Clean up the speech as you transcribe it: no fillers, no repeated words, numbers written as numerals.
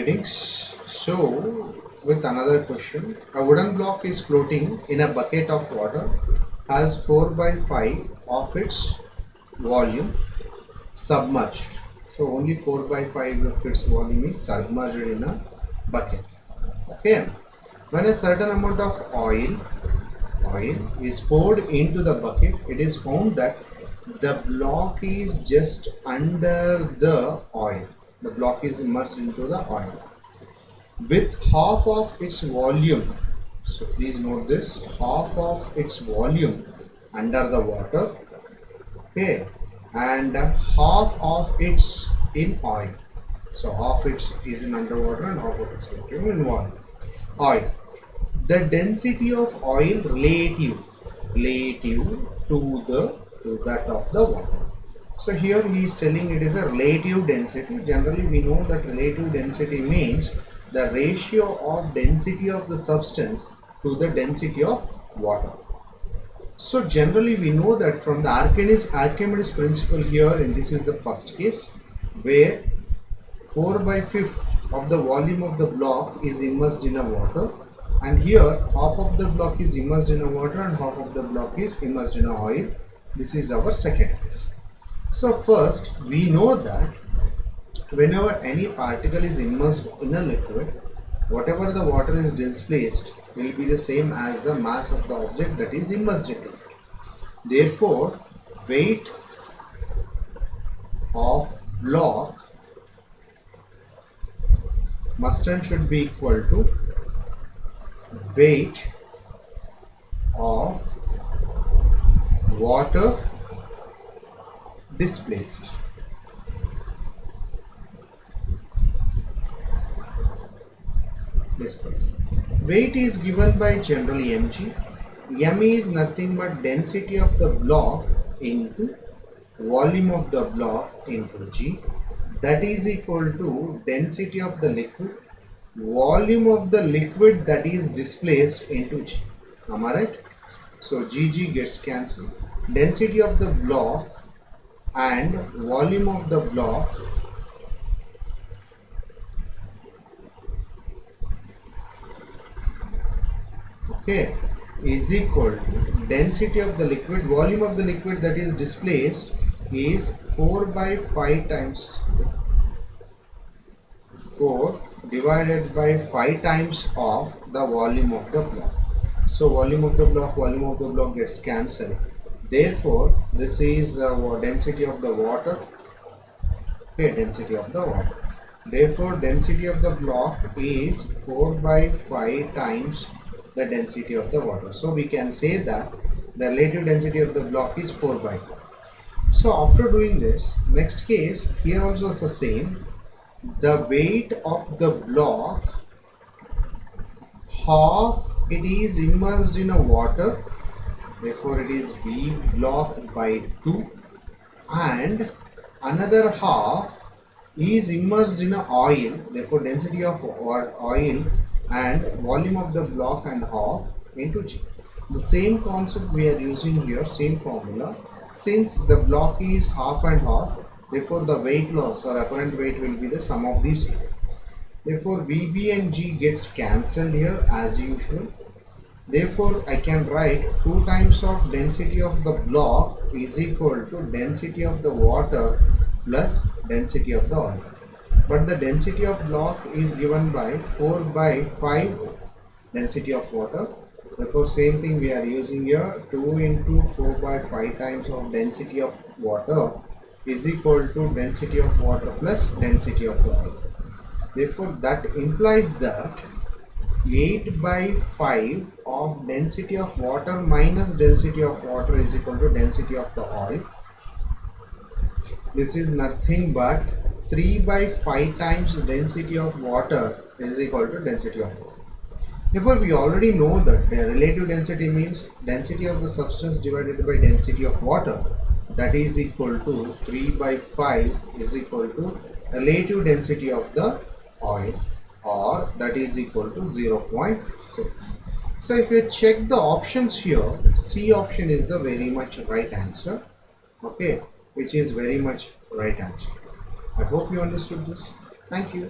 Greetings. So, with another question, a wooden block is floating in a bucket of water, has 4 by 5 of its volume submerged. So, only 4 by 5 of its volume is submerged in a bucket. Okay. When a certain amount of oil is poured into the bucket, it is found that the block is just under the oil. The block is immersed into the oil with half of its volume. So please note this, half of its volume under the water, okay, and half of its in oil. So half its is in underwater and half of its volume in oil. The density of oil relative to that of the water. So here he is telling it is a relative density. Generally we know that relative density means the ratio of density of the substance to the density of water. So generally we know that from the Archimedes principle here, and this is the first case where 4 by 5 of the volume of the block is immersed in a water, and here half of the block is immersed in a water and half of the block is immersed in a oil. This is our second case. So first we know that whenever any particle is immersed in a liquid, whatever the water is displaced will be the same as the mass of the object that is immersed into it. Therefore, weight of block must and should be equal to weight of water displaced. Weight is given by generally mg. M is nothing but density of the block into volume of the block into g, that is equal to density of the liquid, volume of the liquid that is displaced into g. Am I right? So Gg gets cancelled. Density of the block and volume of the block is equal to density of the liquid, volume of the liquid that is displaced is 4 by 5 times 4 divided by 5 times of the volume of the block. So volume of the block gets cancelled. Therefore this is density of the water. Therefore density of the block is 4 by 5 times the density of the water. So we can say that the relative density of the block is 4 by 5. So after doing this, next case here also is the same. The weight of the block, half it is immersed in a water, therefore it is V block by 2, and another half is immersed in a oil, therefore density of oil and volume of the block and half into g. The same concept we are using here, same formula. Since the block is half and half, therefore the weight loss or apparent weight will be the sum of these two. Therefore Vb and G gets cancelled here as usual. Therefore I can write 2 times of density of the block is equal to density of the water plus density of the oil. But the density of block is given by 4 by 5 density of water. Therefore same thing we are using here, 2 into 4 by 5 times of density of water is equal to density of water plus density of the oil. Therefore that implies that 8 by 5 of density of water minus density of water is equal to density of the oil. This is nothing but 3 by 5 times density of water is equal to density of water. Therefore we already know that the relative density means density of the substance divided by density of water, that is equal to 3 by 5 is equal to relative density of the oil, or that is equal to 0.6. So if you check the options here, C option is the very much right answer, okay, which is very much right answer. I hope you understood this. Thank you.